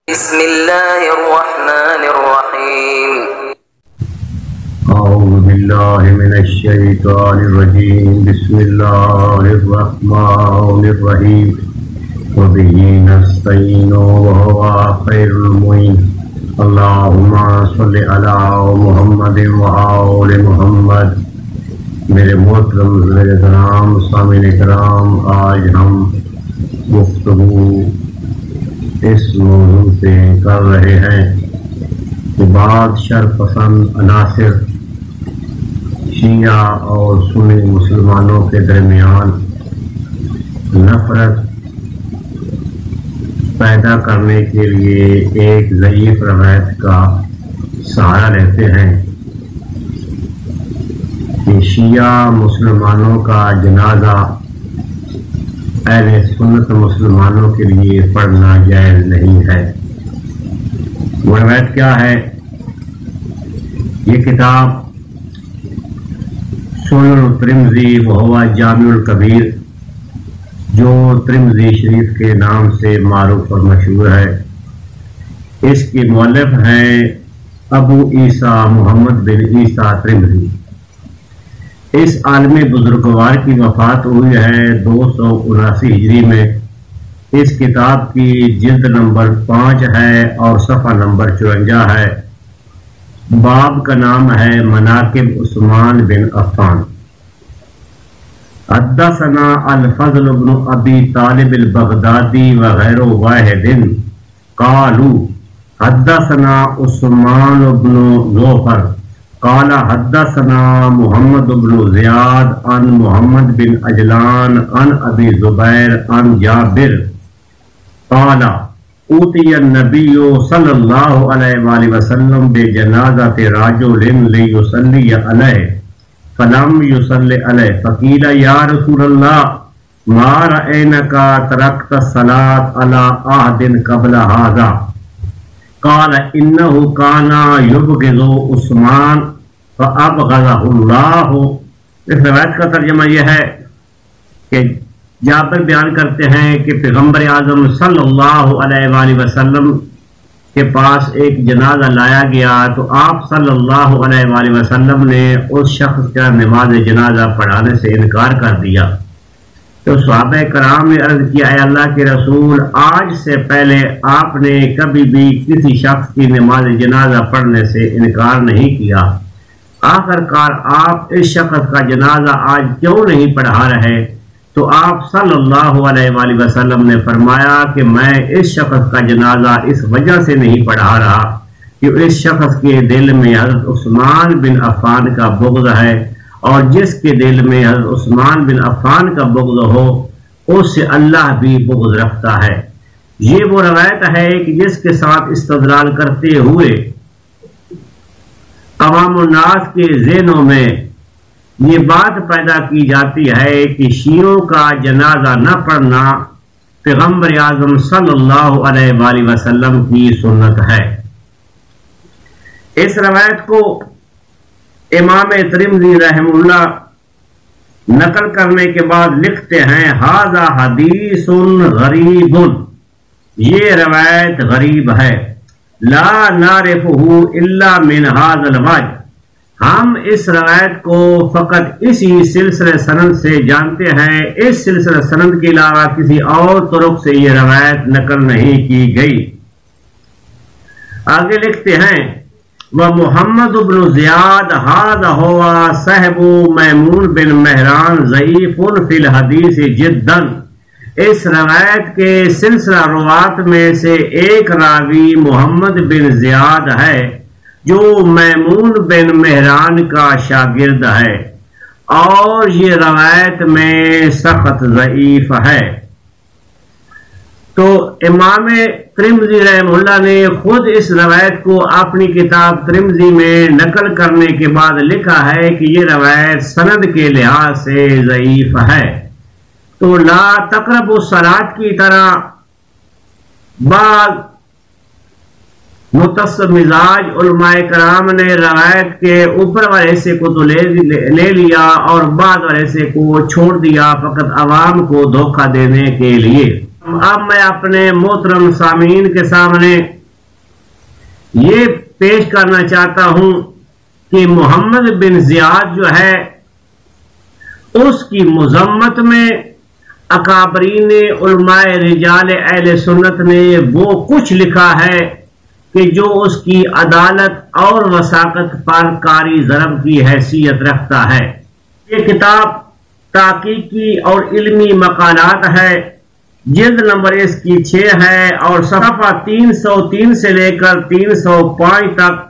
بسم الله الرحمن الرحيم أعوذ بالله من الشيطان الرجيم بسم الله الرحمن الرحيم وبه نستعين وهو خير المعين اللهم صل على محمد وآل محمد۔ میرے محترم کرام سامعین کرام، آج ہم گفتگو اس موضوع سے کر رہے ہیں کہ بعض شرپسند عناصر شیعہ اور سنی مسلمانوں کے درمیان نفرت پیدا کرنے کے لیے ایک ضعیف روایت کا سہارا لیتے ہیں کہ شیعہ مسلمانوں کا جنازہ اہل سنت مسلمانوں کے لیے پڑھنا جائز نہیں ہے۔ وہ روایت کیا ہے؟ یہ کتاب سنن ترمذی وہو جامع الکبیر، جو ترمذی شریف کے نام سے معروف اور مشہور ہے، اس کی مؤلف ہیں ابو عیسیٰ محمد بن عیسیٰ ترمذی۔ اس عالم بزرگوار کی وفات ہوئی ہے 279 ہجری میں۔ اس کتاب کی جلد نمبر 5 ہے اور صفحہ نمبر 54 ہے۔ باب کا نام ہے مناقب عثمان بن عفان۔ حدثنا الفضل بن ابی طالب البغدادی وغیر واحد قالوا حدثنا عثمان بن ظفر قال حدثنا محمد بن زیاد عن محمد بن عجلان عن ابی زبیر عن جابر قال اوتی النبی صلی اللہ علیہ وآلہ وسلم بجنازۃ رجل لیصلی علیہ فلم یصلی علیہ فقیل یا رسول اللہ ما رأینک ترکت الصلاۃ علی احد قبل ھذا قال انه كان يبغض عثمان فابغضه اللہ۔ اس روایت کا ترجمہ یہ ہے کہ جابر بیان کرتے ہیں کہ پیغمبر اعظم صلی اللہ علیہ وآلہ وسلم کے پاس ایک جنازہ لایا گیا تو آپ صلی اللہ علیہ وآلہ وسلم نے اس شخص کا نماز جنازہ پڑھانے سے انکار کر دیا۔ تو صحابہ کرام نے عرض کیا، اے اللہ کے رسول، آج سے پہلے آپ نے کبھی بھی کسی شخص کی نماز جنازہ پڑھنے سے انکار نہیں کیا، آخر کار آپ اس شخص کا جنازہ آج کیوں نہیں پڑھا رہے؟ تو آپ صلی اللہ علیہ وآلہ وسلم نے فرمایا کہ میں اس شخص کا جنازہ اس وجہ سے نہیں پڑھا رہا کہ اس شخص کے دل میں حضرت عثمان بن عفان کا بغض ہے، اور جس کے دل میں حضرت عثمان بن عفان کا بغض ہو اس سے اللہ بھی بغض رکھتا ہے۔ یہ وہ روایت ہے کہ جس کے ساتھ استدلال کرتے ہوئے عوام الناس کے ذہنوں میں یہ بات پیدا کی جاتی ہے کہ شیعوں کا جنازہ نہ پڑھنا پیغمبر اعظم صلی اللہ علیہ وآلہ وسلم کی سنت ہے۔ اس روایت کو امام ترمذی رحمہ اللہ نقل کرنے کے بعد لکھتے ہیں ھذا حدیث غریب، یہ روایت غریب ہے، لا نعرفہ الا من ھذا الوجہ، ہم اس روایت کو فقط اسی سلسلہ سند سے جانتے ہیں، اس سلسلہ سند کے علاوہ کسی اور طرق سے یہ روایت نقل نہیں کی گئی۔ آگے لکھتے ہیں ومحمد بن زیاد ھذا هو صاحب میمون بن مہران ضعیف فی الحدیث جدا، اس روایت کے سلسلہ روات میں سے ایک راوی محمد بن زیاد ہے جو میمون بن مہران کا شاگرد ہے، اور یہ روایت میں سخت ضعیف ہے۔ تو امام ترمذی رحمہ اللہ نے خود اس روایت کو اپنی کتاب ترمذی میں نقل کرنے کے بعد لکھا ہے کہ یہ روایت سند کے لحاظ سے ضعیف ہے۔ تو لا تقربوا الصلاۃ کی طرح بعض متصل مزاج علماء کرام نے روایت کے اوپر والے حصے کو تو لے لیا اور بعد والے حصے کو چھوڑ دیا فقط عوام کو دھوکہ دینے کے لیے۔ اب میں اپنے محترم سامعین کے سامنے یہ پیش کرنا چاہتا ہوں کہ محمد بن زیاد جو ہے اس کی مذمت میں اکابرین علماء رجال اہل سنت نے وہ کچھ لکھا ہے کہ جو اس کی عدالت اور وثاقت پر قاری ضرب کی حیثیت رکھتا ہے۔ یہ کتاب تحقیقی اور علمی مقالات ہے، جلد نمبر اس کی 6 ہے اور صفحہ 303 سے لے کر 305 تک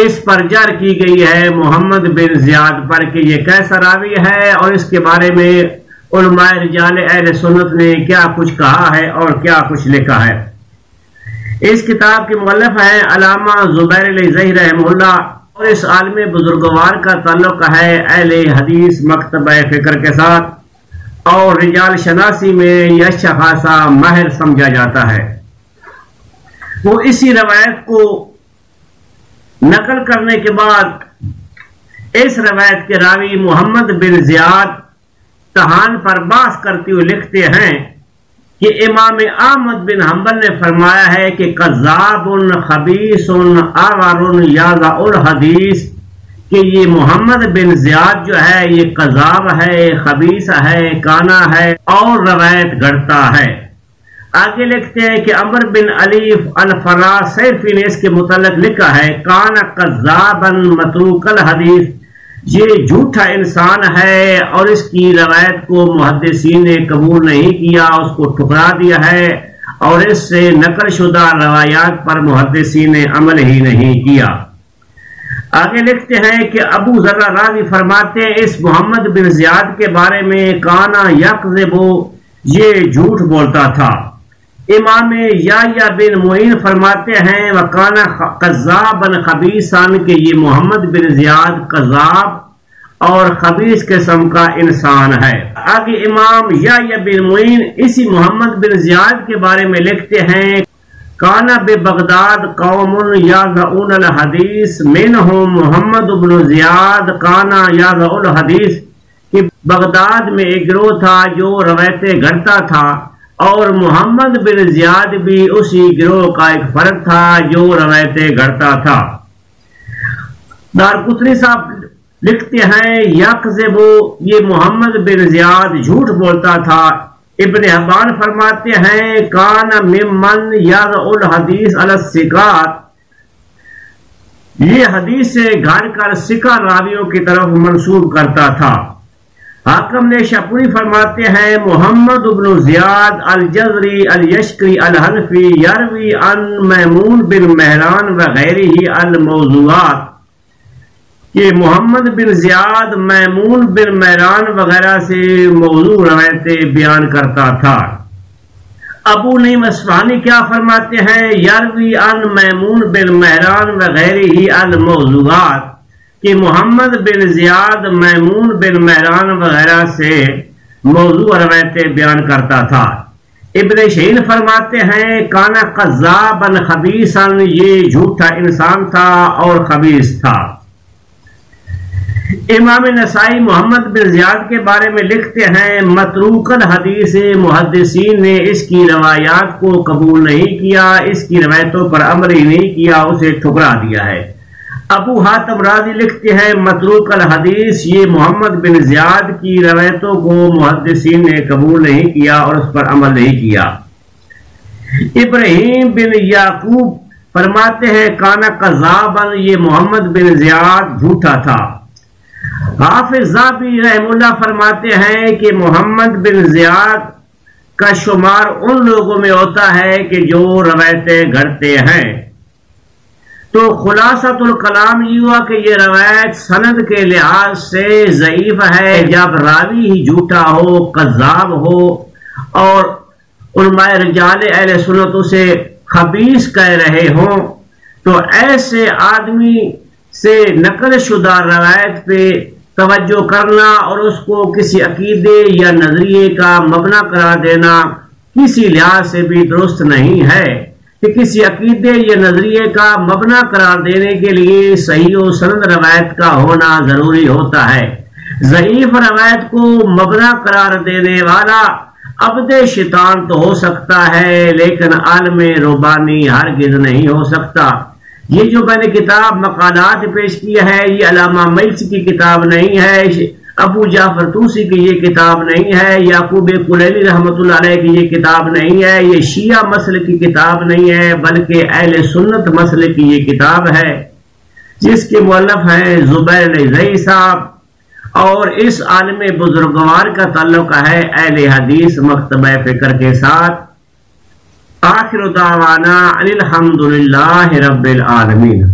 اس پر جر کی گئی ہے محمد بن زیاد پر کہ یہ کیسا راوی ہے اور اس کے بارے میں علماء رجال اہل سنت نے کیا کچھ کہا ہے اور کیا کچھ لکھا ہے۔ اس کتاب کے مؤلف ہیں علامہ زبیر الزہی رحمہ اللہ، اور اس عالم بزرگوار کا تعلق ہے اہل حدیث مکتبہ فکر کے ساتھ، اور رجال شناسی میں یہ اچھا خاصا ماہر سمجھا جاتا ہے۔ وہ اسی روایت کو نقل کرنے کے بعد اس روایت کے راوی محمد بن زیاد تہان پر بحث کرتے ہوئے لکھتے ہیں کہ امام احمد بن حنبل نے فرمایا ہے کہ کذاب خبیث آغر یاضع الحدیث، کہ یہ محمد بن زیاد جو ہے یہ کذاب ہے، خبیث ہے، کانا ہے اور روایت گڑتا ہے۔ آگے لکھتے ہیں کہ عمر بن علیف الفراز سیفی نے اس کے متعلق لکھا ہے کانا کذابا متروک الحدیث، یہ جھوٹا انسان ہے اور اس کی روایت کو محدثین نے قبول نہیں کیا، اس کو ٹھکرا دیا ہے اور اس سے نقل شدہ روایات پر محدثین نے عمل ہی نہیں کیا۔ آگے لکھتے ہیں کہ ابو ذر راضی فرماتے ہیں اس محمد بن زیاد کے بارے میں کانا یکذب، یہ جھوٹ بولتا تھا۔ امام یحییٰ بن معین فرماتے ہیں وکانا کذابا خبیثا، کہ یہ محمد بن زیاد کذاب اور خبیث قسم کا انسان ہے۔ آگے امام یحییٰ بن معین اسی محمد بن زیاد کے بارے میں لکھتے ہیں کانا ببغداد قوم یاضعون الحدیث منہم محمد بن زیاد کانا یاضع الحدیث، کہ بغداد میں ایک گروہ تھا جو روایتیں گھڑتا تھا اور محمد بن زیاد بھی اسی گروہ کا ایک فرد تھا جو روایتیں گھڑتا تھا۔ دارقطنی صاحب لکھتے ہیں یکذب، یہ محمد بن زیاد جھوٹ بولتا تھا۔ ابن حبان فرماتے ہیں کان ممن یضع الحدیث علی الثقات، یہ حدیث سے گھڑ کر ثقہ راویوں کی طرف منسوب کرتا تھا۔ حاکم نے شاپوری فرماتے ہیں محمد بن زیاد الجزری الیشکری الحنفی یروی عن میمون بن مہران وغیرہ الموضوعات، کہ محمد بن زیاد میمون بن مہران وغیرہ سے موضوع روایتیں بیان کرتا تھا۔ ابو نعیم اصفہانی کیا فرماتے ہیں یروی عن میمون بن مہران وغیرہ الموضوعات، کہ محمد بن زیاد میمون بن مہران وغیرہ سے موضوع روایتیں بیان کرتا تھا۔ ابن شہین فرماتے ہیں کانا کذابا خبیثا، یہ جھوٹا انسان تھا اور خبیث تھا۔ امام نسائی محمد بن زیاد کے بارے میں لکھتے ہیں متروک الحدیث، محدثین نے اس کی روایات کو قبول نہیں کیا، اس کی روایتوں پر عمل ہی نہیں کیا، اسے ٹھکرا دیا ہے۔ ابو حاتم رازی لکھتے ہیں متروک الحدیث، یہ محمد بن زیاد کی روایتوں کو محدثین نے قبول نہیں کیا اور اس پر عمل نہیں کیا۔ ابراہیم بن یعقوب فرماتے ہیں کانا کذابا، یہ محمد بن زیاد جھوٹا تھا۔ حافظ ذہبی رحمہ اللہ فرماتے ہیں کہ محمد بن زیاد کا شمار ان لوگوں میں ہوتا ہے کہ جو روایتیں گھڑتے ہیں۔ تو خلاصۃ الکلام یہ ہوا کہ یہ روایت سند کے لحاظ سے ضعیف ہے۔ جب راوی ہی جھوٹا ہو، کذاب ہو اور علماء رجال اہل سنت اسے خبیث کہہ رہے ہوں تو ایسے آدمی سے نقل شدہ روایت پہ توجہ کرنا اور اس کو کسی عقیدے یا نظریے کا مبنا قرار دینا کسی لحاظ سے بھی درست نہیں ہے، کہ کسی عقیدے یا نظریے کا مبنا قرار دینے کے لیے صحیح و سند روایت کا ہونا ضروری ہوتا ہے۔ ضعیف روایت کو مبنا قرار دینے والا عبد شیطان تو ہو سکتا ہے لیکن عالم ربانی ہرگز نہیں ہو سکتا۔ یہ جو میں نے کتاب مقالات پیش کیا ہے یہ علامہ ملسی کی کتاب نہیں ہے، ابو جعفر طوسی کی یہ کتاب نہیں ہے، یعقوب کلیلی رحمۃ اللہ علیہ کی یہ کتاب نہیں ہے، یہ شیعہ مسلک کی کتاب نہیں ہے، بلکہ اہل سنت مسلک کی یہ کتاب ہے جس کے مؤلف ہیں زبیر نظری صاحب، اور اس عالم بزرگوار کا تعلق ہے اہل حدیث مکتبہ فکر کے ساتھ۔ آخر دعوانا ان الحمد للہ رب العالمین۔